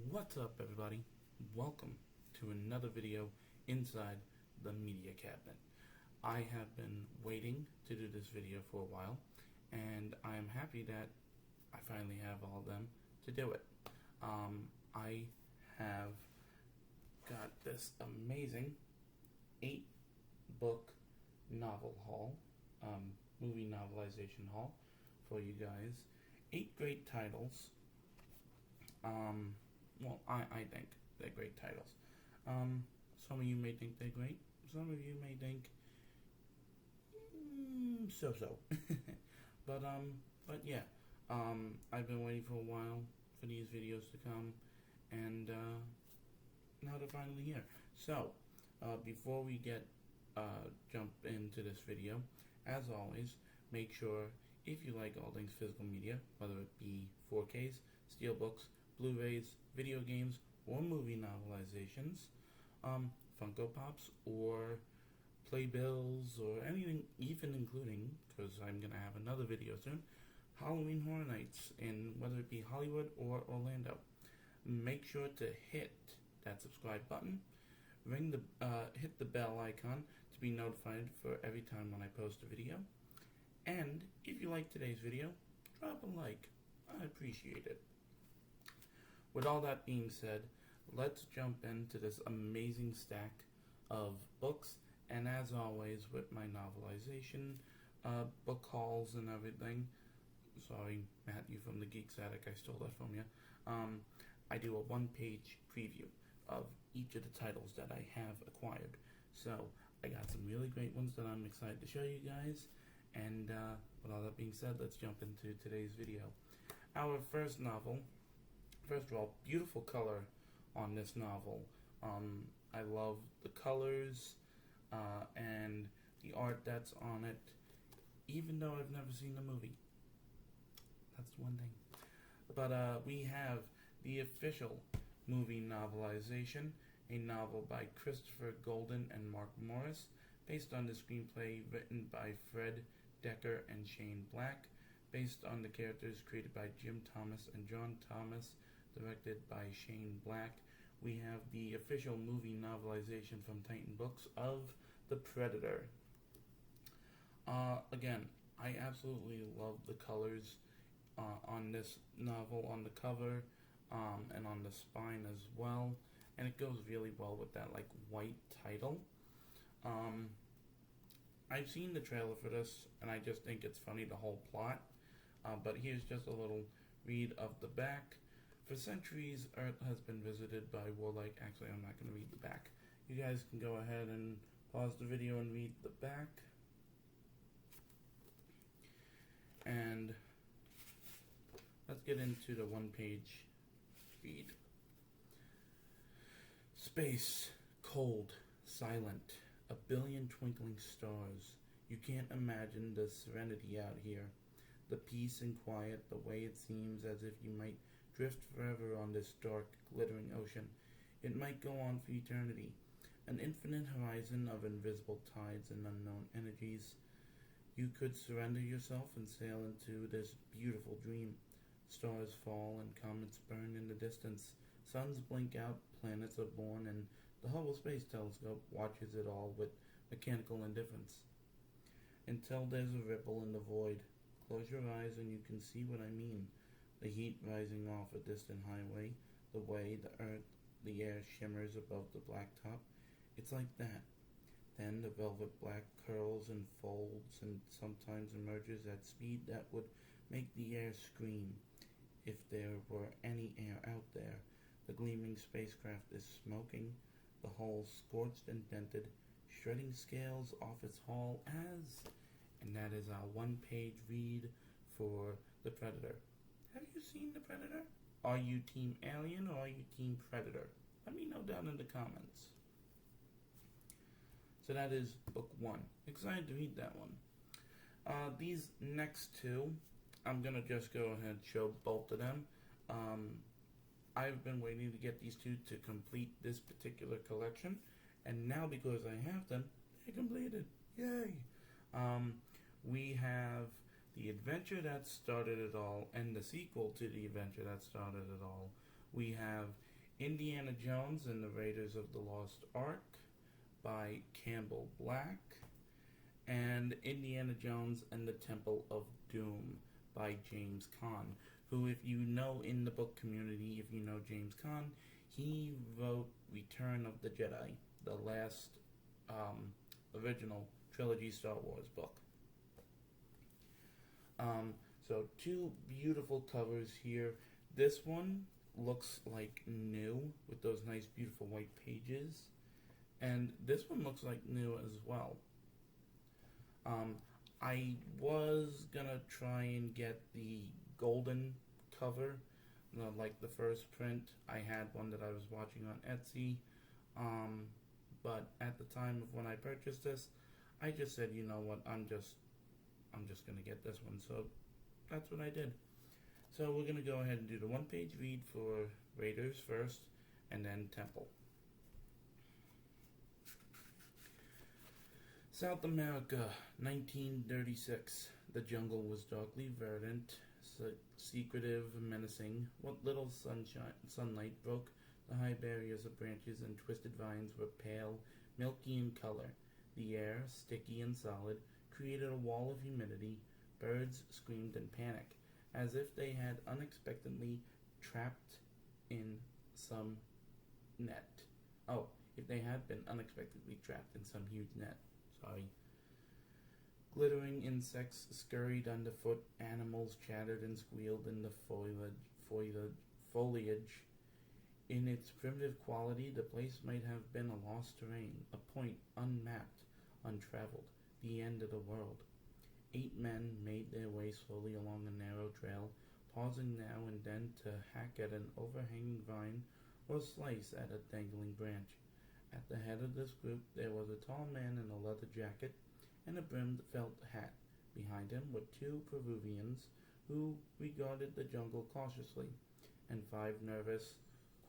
What's up, everybody? Welcome to another video inside the media cabinet. I have been waiting to do this video for a while, and I am happy that I finally have all of them to do it. I have got this amazing 8-book novel haul, movie novelization haul for you guys. 8 great titles. I think they're great titles. Some of you may think they're great. Some of you may think so-so. but yeah. I've been waiting for a while for these videos to come, and now they're finally here. So, before we jump into this video, as always, make sure if you like all things physical media, whether it be 4Ks, steelbooks, Blu-rays, video games, or movie novelizations, Funko Pops, or playbills, or anything, even including, because I'm going to have another video soon, Halloween Horror Nights, in whether it be Hollywood or Orlando. Make sure to hit that subscribe button, hit the bell icon to be notified for every time when I post a video, and if you like today's video, drop a like. I appreciate it. With all that being said, let's jump into this amazing stack of books, and as always with my novelization book hauls and everything, sorry Matthew from the Geeks Attic, I stole that from you, I do a one-page preview of each of the titles that I have acquired. So I got some really great ones that I'm excited to show you guys, and with all that being said, let's jump into today's video. Our first novel, first of all, beautiful color on this novel. I love the colors and the art that's on it, even though I've never seen the movie. That's one thing. But we have the official movie novelization, a novel by Christopher Golden and Mark Morris, based on the screenplay written by Fred Decker and Shane Black, based on the characters created by Jim Thomas and John Thomas, directed by Shane Black. We have the official movie novelization from Titan Books of The Predator. Again, I absolutely love the colors on this novel, on the cover and on the spine as well, and it goes really well with that like white title. I've seen the trailer for this, and I just think it's funny, the whole plot. But here's just a little read of the back. For centuries, Earth has been visited by warlike... Actually, I'm not going to read the back. You guys can go ahead and pause the video and read the back. And let's get into the one-page read. Space, cold, silent, a billion twinkling stars. You can't imagine the serenity out here. The peace and quiet, the way it seems as if you might drift forever on this dark, glittering ocean. It might go on for eternity, an infinite horizon of invisible tides and unknown energies. You could surrender yourself and sail into this beautiful dream. Stars fall and comets burn in the distance. Suns blink out, planets are born, and the Hubble Space Telescope watches it all with mechanical indifference. Until there's a ripple in the void. Close your eyes and you can see what I mean. The heat rising off a distant highway, the way the air shimmers above the blacktop. It's like that. Then the velvet black curls and folds and sometimes emerges at speed that would make the air scream. If there were any air out there, the gleaming spacecraft is smoking, the hull scorched and dented, shredding scales off its hull and that is our one-page read for The Predator. Have you seen The Predator? Are you Team Alien or are you Team Predator? Let me know down in the comments. So that is book 1. Excited to read that one. These next two, I'm going to just go ahead and show both of them. I've been waiting to get these two to complete this particular collection, and now because I have them, they're completed. Yay! We have The Adventure That Started It All and the sequel to The Adventure That Started It All. We have Indiana Jones and the Raiders of the Lost Ark by Campbell Black, and Indiana Jones and the Temple of Doom by James Caan, who, if you know in the book community, if you know James Caan, he wrote Return of the Jedi, the last original trilogy Star Wars book. So two beautiful covers here. This one looks like new with those nice beautiful white pages, and this one looks like new as well. I was gonna try and get the golden cover, like the first print. I had one that I was watching on Etsy, but at the time of when I purchased this, I just said, you know what, I'm just gonna get this one. So that's what I did. So we're gonna go ahead and do the one-page read for Raiders first, and then Temple. South America, 1936. The jungle was darkly verdant, secretive, menacing. What little sunlight broke the high barriers of branches and twisted vines were pale, milky in color. The air, sticky and solid, created a wall of humidity. Birds screamed in panic, as if they had unexpectedly trapped in some net. Oh, if they had been unexpectedly trapped in some huge net. Sorry. Glittering insects scurried underfoot. Animals chattered and squealed in the foliage. In its primitive quality, the place might have been a lost terrain, a point unmapped, untraveled, the end of the world. 8 men made their way slowly along a narrow trail, pausing now and then to hack at an overhanging vine or slice at a dangling branch. At the head of this group there was a tall man in a leather jacket and a brimmed felt hat. Behind him were 2 Peruvians who regarded the jungle cautiously, and 5 nervous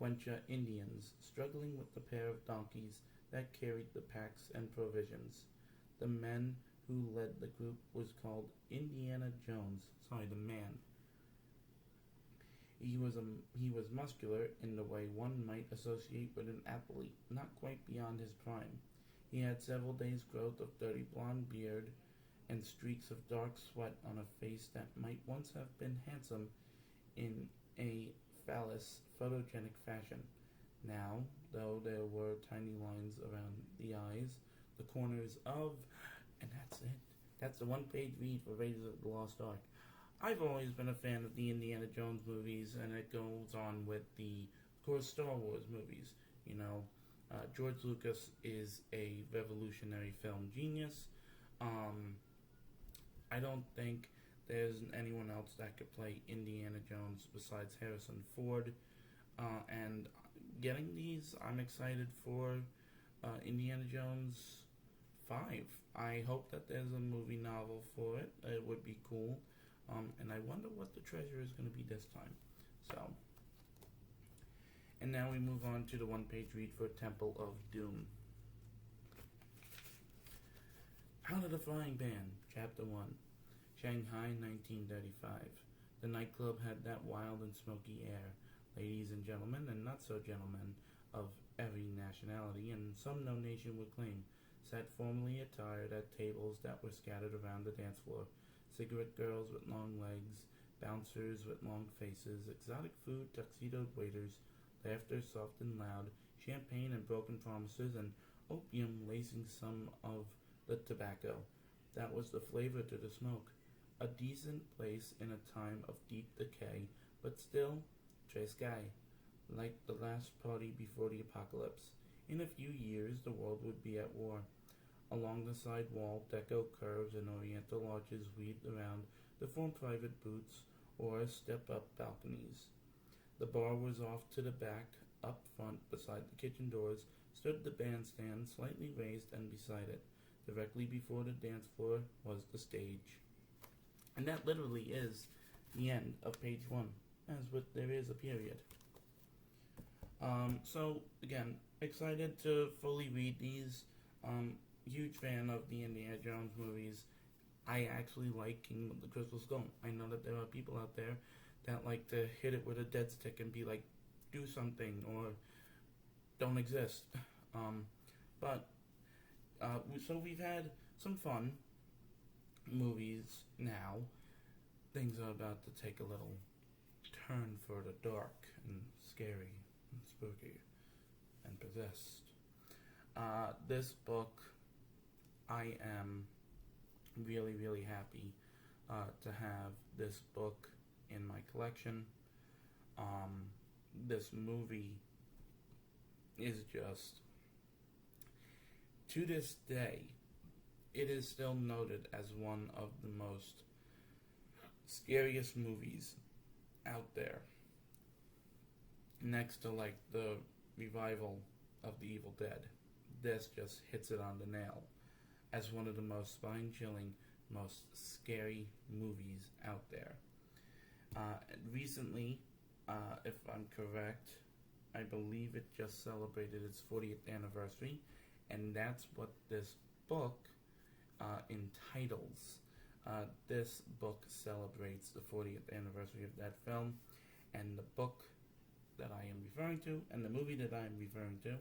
Quechua Indians struggling with the pair of donkeys that carried the packs and provisions. The man who led the group was called Indiana Jones. The man. He was muscular in the way one might associate with an athlete, not quite beyond his prime. He had several days' growth of dirty blonde beard and streaks of dark sweat on a face that might once have been handsome in a photogenic fashion. Now, though, there were tiny lines around the eyes, the corners of, and that's it. That's the one-page read for Raiders of the Lost Ark. I've always been a fan of the Indiana Jones movies, and it goes on with the, of course, Star Wars movies. You know, George Lucas is a revolutionary film genius. I don't think there's anyone else that could play Indiana Jones besides Harrison Ford. And getting these, I'm excited for Indiana Jones 5. I hope that there's a movie novel for it. It would be cool. And I wonder what the treasure is going to be this time. So, and now we move on to the one-page read for Temple of Doom. Out of the Frying Pan, Chapter 1. Shanghai, 1935. The nightclub had that wild and smoky air. Ladies and gentlemen, and not-so-gentlemen, of every nationality, and some no nation would claim, sat formally attired at tables that were scattered around the dance floor. Cigarette girls with long legs, bouncers with long faces, exotic food, tuxedoed waiters, laughter soft and loud, champagne and broken promises, and opium lacing some of the tobacco. That was the flavor to the smoke. A decent place in a time of deep decay, but still, très gai, like the last party before the apocalypse. In a few years, the world would be at war. Along the side wall, deco curves and oriental arches weaved around to form private booths or step-up balconies. The bar was off to the back. Up front, beside the kitchen doors, stood the bandstand, slightly raised, and beside it, directly before the dance floor, was the stage. And that literally is the end of page 1, as with there is a period. So, again, excited to fully read these. Huge fan of the Indiana Jones movies. I actually like Kingdom of the Crystal Skull. I know that there are people out there that like to hit it with a dead stick and be like, do something, or don't exist. But so we've had some fun movies now. Things are about to take a little turn for the dark and scary and spooky and possessed. This book, I am really, really happy to have this book in my collection. This movie is just, to this day, it is still noted as one of the most scariest movies out there. Next to like the revival of The Evil Dead, this just hits it on the nail as one of the most spine-chilling, most scary movies out there. Recently, if I'm correct, I believe it just celebrated its 40th anniversary, and that's what this book entitles. This book celebrates the 40th anniversary of that film, and the book that I am referring to, and the movie that I am referring to,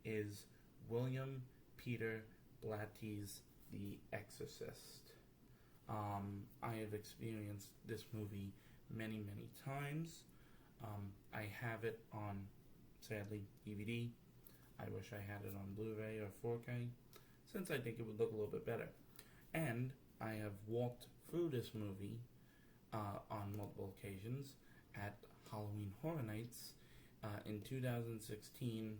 is William Peter Blatty's The Exorcist. I have experienced this movie many, many times. I have it on, sadly, DVD. I wish I had it on Blu-ray or 4K, since I think it would look a little bit better. And I have walked through this movie on multiple occasions at Halloween Horror Nights in 2016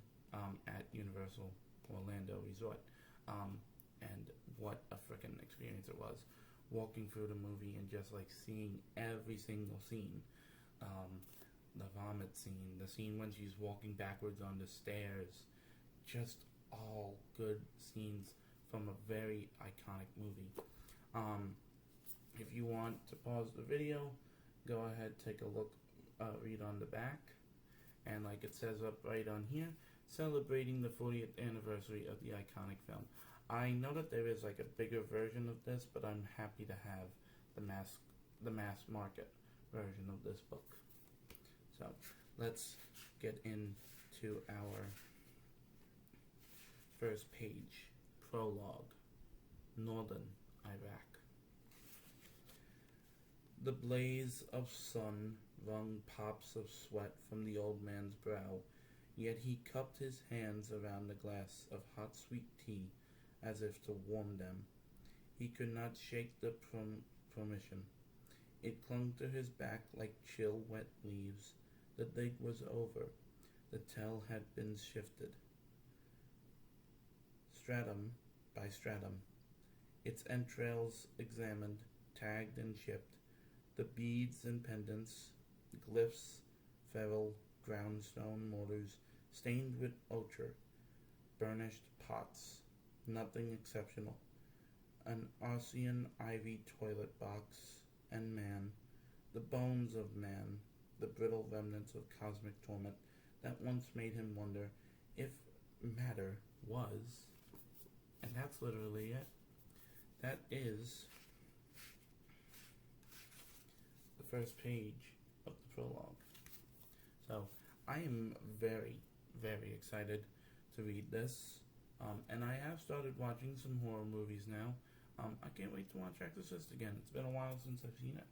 at Universal Orlando Resort. And what a freaking experience it was, walking through the movie and just like seeing every single scene. The vomit scene, the scene when she's walking backwards on the stairs, just all good scenes from a very iconic movie. If you want to pause the video, go ahead, take a look, read on the back, and like it says up right on here, celebrating the 40th anniversary of the iconic film. I know that there is like a bigger version of this, but I'm happy to have the mass market version of this book. So let's get into our first page. Prologue. Northern Iraq. The blaze of sun wrung pops of sweat from the old man's brow, yet he cupped his hands around a glass of hot sweet tea as if to warm them. He could not shake the permission. It clung to his back like chill, wet leaves. The dig was over. The tell had been shifted, stratum by stratum, its entrails examined, tagged and chipped, the beads and pendants, glyphs, feral groundstone mortars stained with ochre, burnished pots, nothing exceptional, an Arcean ivy toilet box, and man, the bones of man, the brittle remnants of cosmic torment that once made him wonder if matter was. And that's literally it. That is the first page of the prologue. So I am very, very excited to read this. And I have started watching some horror movies now. I can't wait to watch Exorcist again. It's been a while since I've seen it.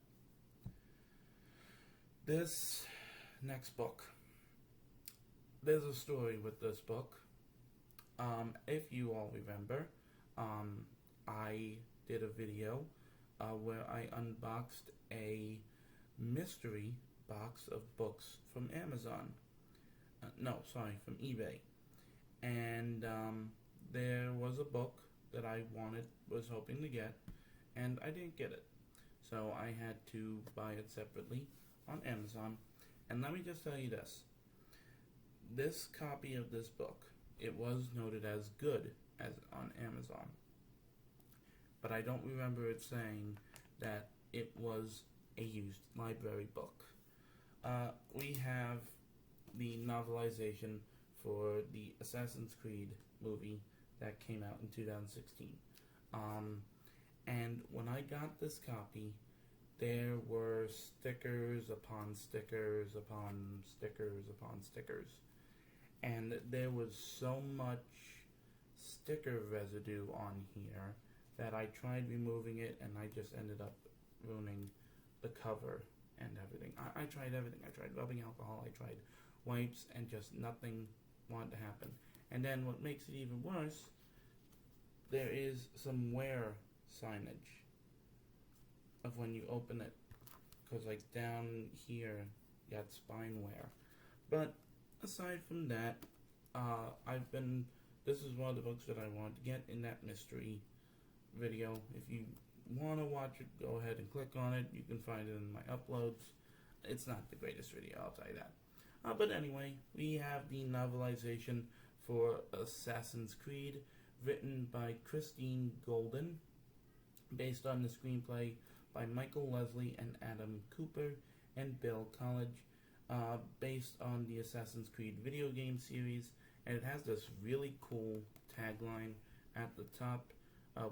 This next book. There's a story with this book. If you all remember, I did a video where I unboxed a mystery box of books from Amazon. From eBay. And there was a book that I was hoping to get, and I didn't get it. So I had to buy it separately on Amazon. And let me just tell you this. This copy of this book, it was noted as good as on Amazon. But I don't remember it saying that it was a used library book. We have the novelization for the Assassin's Creed movie that came out in 2016. And when I got this copy, there were stickers upon stickers upon stickers upon stickers. and there was so much sticker residue on here that I tried removing it, and I just ended up ruining the cover and everything. I tried everything. I tried rubbing alcohol, I tried wipes, and just nothing wanted to happen. And then what makes it even worse, there is some wear signage of when you open it, because like down here you got spine wear. But aside from that, this is one of the books that I wanted to get in that mystery video. If you want to watch it, go ahead and click on it. You can find it in my uploads. It's not the greatest video, I'll tell you that. But anyway, we have the novelization for Assassin's Creed, written by Christine Golden, based on the screenplay by Michael Leslie and Adam Cooper and Bill College, based on the Assassin's Creed video game series, and it has this really cool tagline at the top.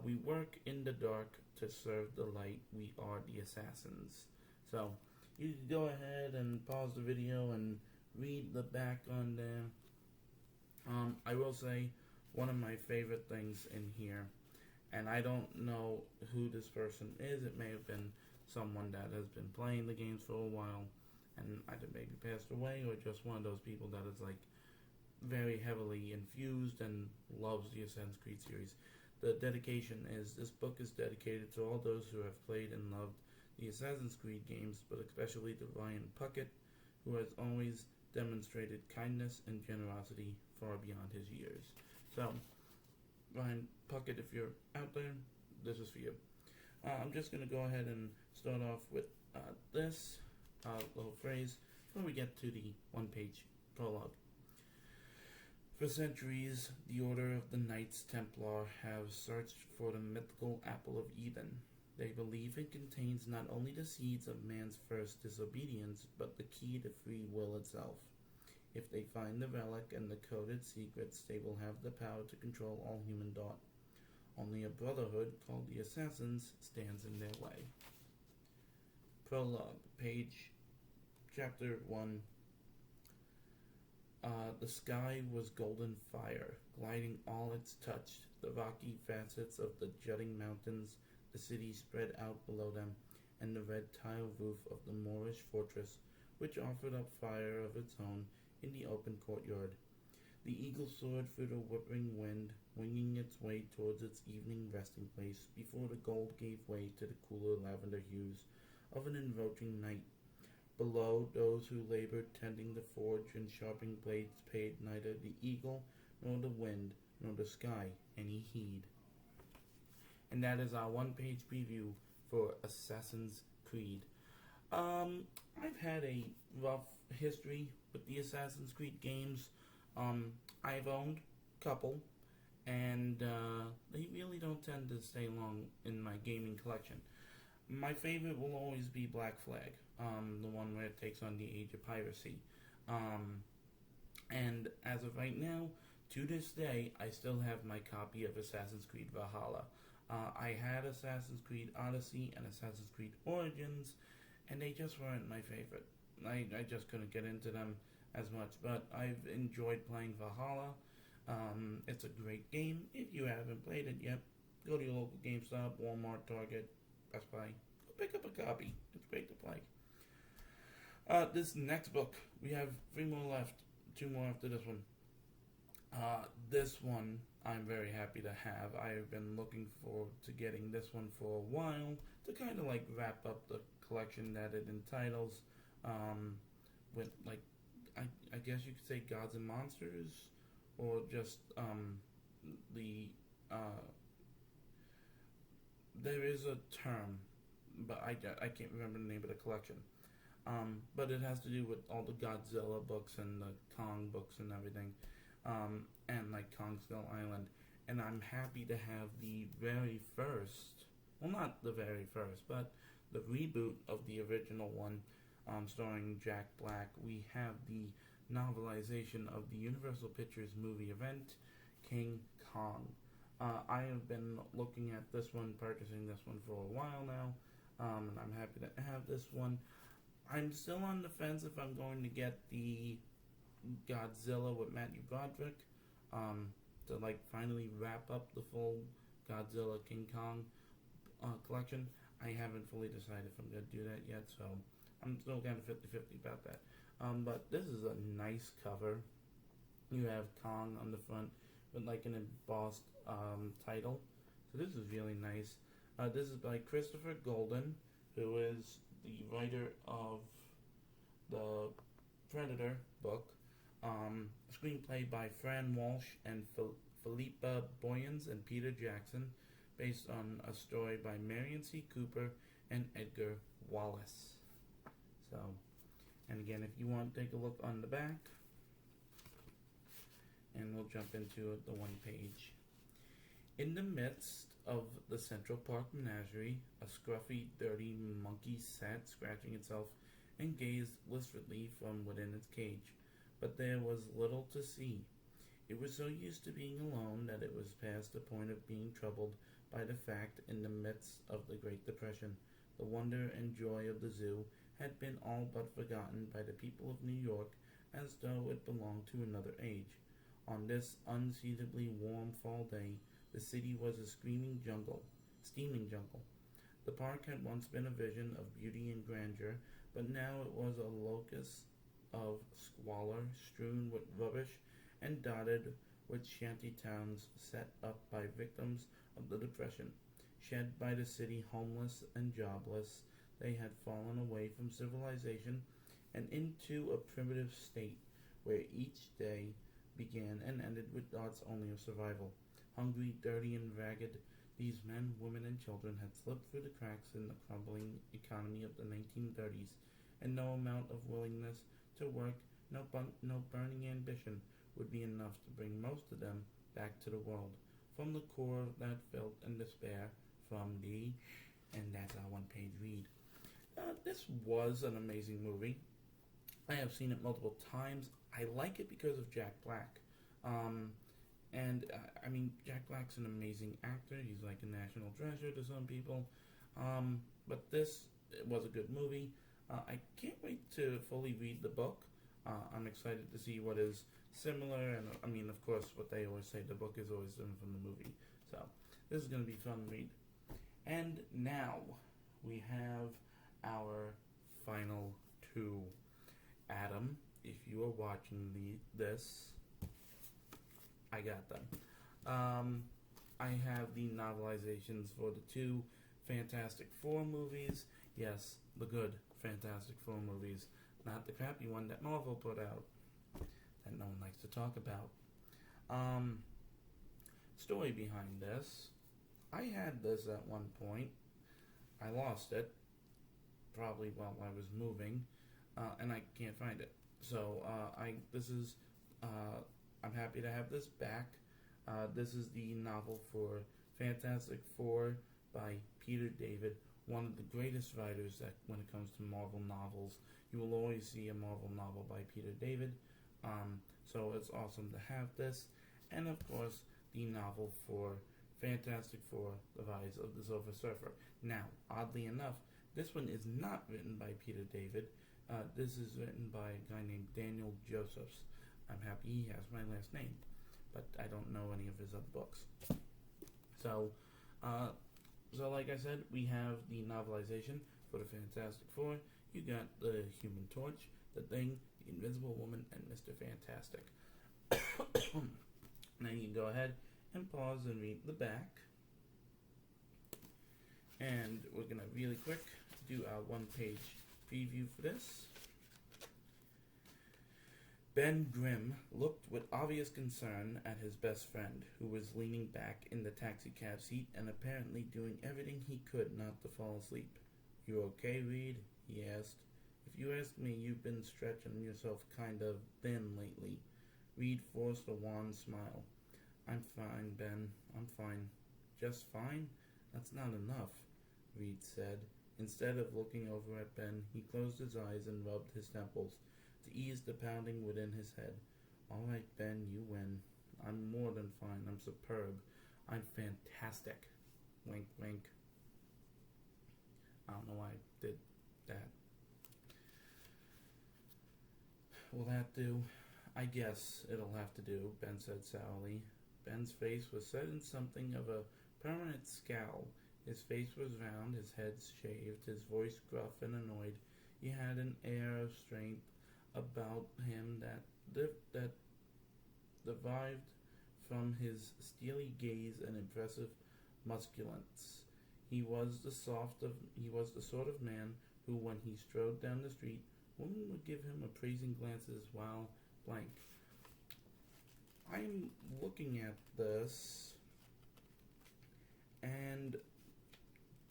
We work in the dark to serve the light. We are the assassins. So you can go ahead and pause the video and read the back on there. I will say one of my favorite things in here, and I don't know who this person is. It may have been someone that has been playing the games for a while and either maybe passed away, or just one of those people that is like very heavily infused and loves the Assassin's Creed series. The dedication is, this book is dedicated to all those who have played and loved the Assassin's Creed games, but especially to Ryan Puckett, who has always demonstrated kindness and generosity far beyond his years. So, Ryan Puckett, if you're out there, this is for you. I'm just going to go ahead and start off with this little phrase before we get to the one-page prologue. For centuries, the Order of the Knights Templar have searched for the mythical Apple of Eden. They believe it contains not only the seeds of man's first disobedience, but the key to free will itself. If they find the relic and the coded secrets, they will have the power to control all human thought. Only a brotherhood called the Assassins stands in their way. Prologue, chapter 1. The sky was golden fire, gliding all its touched, the rocky facets of the jutting mountains, the city spread out below them, and the red tile roof of the Moorish fortress, which offered up fire of its own in the open courtyard. The eagle soared through the whipping wind, winging its way towards its evening resting place, before the gold gave way to the cooler lavender hues of an encroaching night. Below, those who labored tending the forge and sharpening blades paid neither the eagle, nor the wind, nor the sky any heed. And that is our one-page preview for Assassin's Creed. I've had a rough history with the Assassin's Creed games. I've owned a couple, and they really don't tend to stay long in my gaming collection. My favorite will always be Black Flag, the one where it takes on the Age of Piracy. And as of right now, to this day, I still have my copy of Assassin's Creed Valhalla. I had Assassin's Creed Odyssey and Assassin's Creed Origins, and they just weren't my favorite. I just couldn't get into them as much, but I've enjoyed playing Valhalla. It's a great game. If you haven't played it yet, go to your local GameStop, Walmart, Target, Best Buy. Go pick up a copy. It's great to play. This next book, we have 3 more left. 2 more after this one. This one I'm very happy to have. I've been looking forward to getting this one for a while to kind of like wrap up the collection that it entitles, with like, I guess you could say Gods and Monsters, or just there is a term, but I can't remember the name of the collection. But it has to do with all the Godzilla books and the Kong books and everything, and like Kong Skull Island. And I'm happy to have the very first, well, not the very first, but the reboot of the original one, starring Jack Black. We have the novelization of the Universal Pictures movie event, King Kong. I have been looking at this one, purchasing this one for a while now, and I'm happy to have this one. I'm still on the fence if I'm going to get the Godzilla with Matthew Broderick, to like finally wrap up the full Godzilla King Kong collection. I haven't fully decided if I'm going to do that yet, so I'm still kind of 50-50 about that. But this is a nice cover. You have Kong on the front with like an embossed title. So this is really nice. This is by Christopher Golden, who is the writer of the Predator book. Screenplay by Fran Walsh and Philippa Boyens and Peter Jackson, based on a story by Marion C. Cooper and Edgar Wallace. So, and again, if you want to take a look on the back, and we'll jump into the one page. In the midst of the Central Park menagerie, a scruffy, dirty monkey sat scratching itself and gazed wistfully from within its cage. But there was little to see. It was so used to being alone that it was past the point of being troubled by the fact in the midst of the Great Depression. The wonder and joy of the zoo had been all but forgotten by the people of New York, as though it belonged to another age. On this unseasonably warm fall day, the city was a steaming jungle. The park had once been a vision of beauty and grandeur, but now it was a locus of squalor, strewn with rubbish and dotted with shanty towns set up by victims of the Depression. Shed by the city, homeless and jobless, they had fallen away from civilization and into a primitive state where each day began and ended with thoughts only of survival. Hungry, dirty, and ragged, these men, women, and children had slipped through the cracks in the crumbling economy of the 1930s, and no amount of willingness to work, no burning ambition would be enough to bring most of them back to the world. From the core of that filth and despair, and that's our one-page read. This was an amazing movie. I have seen it multiple times. I like it because of Jack Black. I mean, Jack Black's an amazing actor. He's like a national treasure to some people. But this was a good movie. I can't wait to fully read the book. I'm excited to see what is similar. And I mean, of course, what they always say, the book is always different from the movie. So this is going to be fun to read. And now we have our final two. Adam, if you are watching this, I got them. I have the novelizations for the two Fantastic Four movies. Yes, the good Fantastic Four movies, not the crappy one that Marvel put out that no one likes to talk about. Story behind this. I had this at one point. I lost it, probably while I was moving, and I can't find it. So I'm happy to have this back. This is the novel for Fantastic Four by Peter David, one of the greatest writers that when it comes to Marvel novels. You will always see a Marvel novel by Peter David. So it's awesome to have this. And of course, the novel for Fantastic Four, The Rise of the Silver Surfer. Now, oddly enough, this one is not written by Peter David. This is written by a guy named Daniel Josephs. I'm happy he has my last name, but I don't know any of his other books. So like I said, we have the novelization for the Fantastic Four. You got the Human Torch, the Thing, the Invisible Woman, and Mr. Fantastic. Now you can go ahead and pause and read the back. And we're going to really quick do our one-page preview for this. Ben Grimm looked with obvious concern at his best friend, who was leaning back in the taxicab seat and apparently doing everything he could not to fall asleep. "You okay, Reed?" he asked. "If you ask me, you've been stretching yourself kind of thin lately." Reed forced a wan smile. "I'm fine, Ben. I'm fine." "Just fine? That's not enough," Reed said. Instead of looking over at Ben, he closed his eyes and rubbed his temples to ease the pounding within his head. "All right, Ben, you win. I'm more than fine. I'm superb. I'm fantastic." Wink, wink. I don't know why I did that. Will that do? I guess it'll have to do, Ben said sourly. Ben's face was set in something of a permanent scowl. His face was round, his head shaved, his voice gruff and annoyed. He had an air of strength about him that derived from his steely gaze and impressive musculance. He was the sort of man who, when he strode down the street, women would give him appraising glances while blank. I'm looking at this, and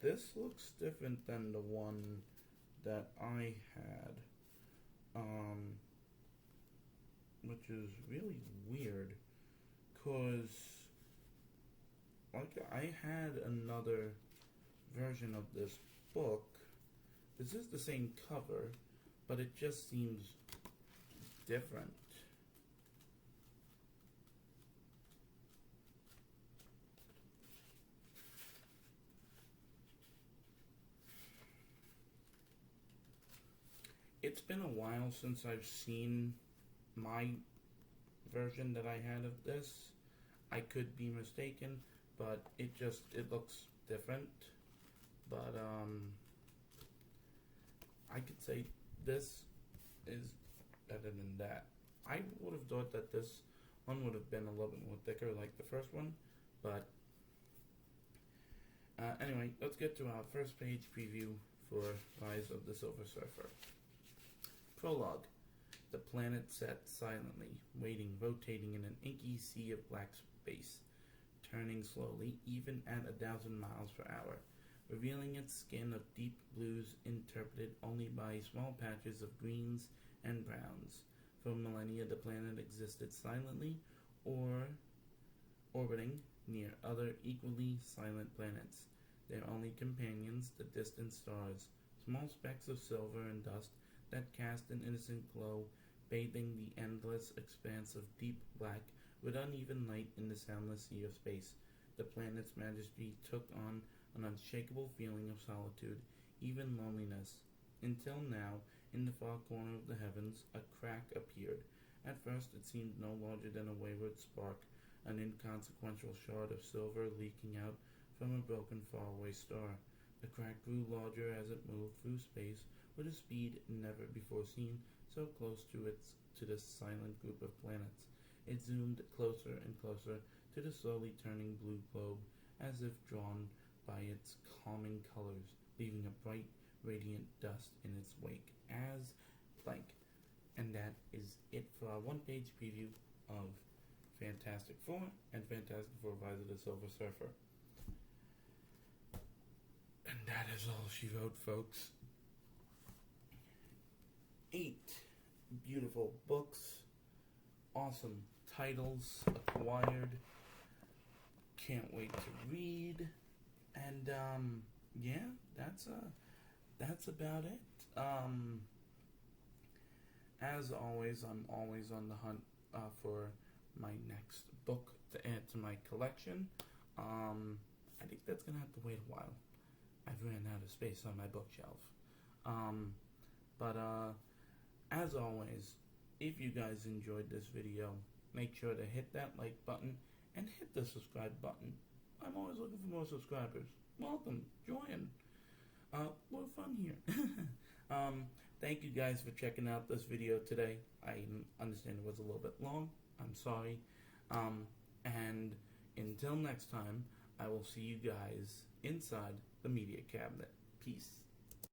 this looks different than the one that I had, which is really weird, cause like I had another version of this book. This is the same cover, but it just seems different. It's been a while since I've seen my version that I had of this. I could be mistaken, but it looks different. But I could say this is better than that. I would have thought that this one would have been a little bit more thicker like the first one, but anyway, let's get to our first page preview for Rise of the Silver Surfer. Prologue. The planet sat silently, waiting, rotating in an inky sea of black space, turning slowly, even at 1,000 miles per hour, revealing its skin of deep blues interpreted only by small patches of greens and browns. For millennia, the planet existed silently or orbiting near other equally silent planets. Their only companions, the distant stars, small specks of silver and dust that cast an innocent glow, bathing the endless expanse of deep black with uneven light in the soundless sea of space. The planet's majesty took on an unshakable feeling of solitude, even loneliness. Until now, in the far corner of the heavens, a crack appeared. At first it seemed no larger than a wayward spark, an inconsequential shard of silver leaking out from a broken faraway star. The crack grew larger as it moved through space with a speed never before seen, so close to this silent group of planets. It zoomed closer and closer to the slowly turning blue globe, as if drawn by its calming colors, leaving a bright, radiant dust in its wake, as blank. And that is it for our one-page preview of Fantastic Four and Fantastic Four Rise of the Silver Surfer. And that is all she wrote, folks. 8 beautiful books, awesome titles acquired, can't wait to read, and yeah, that's about it. As always, I'm always on the hunt for my next book to add to my collection. I think that's gonna have to wait a while. I've ran out of space on my bookshelf. But as always, if you guys enjoyed this video, make sure to hit that like button and hit the subscribe button. I'm always looking for more subscribers. Welcome, join. More fun here. Thank you guys for checking out this video today. I understand it was a little bit long. I'm sorry. And until next time, I will see you guys inside the media cabinet. Peace.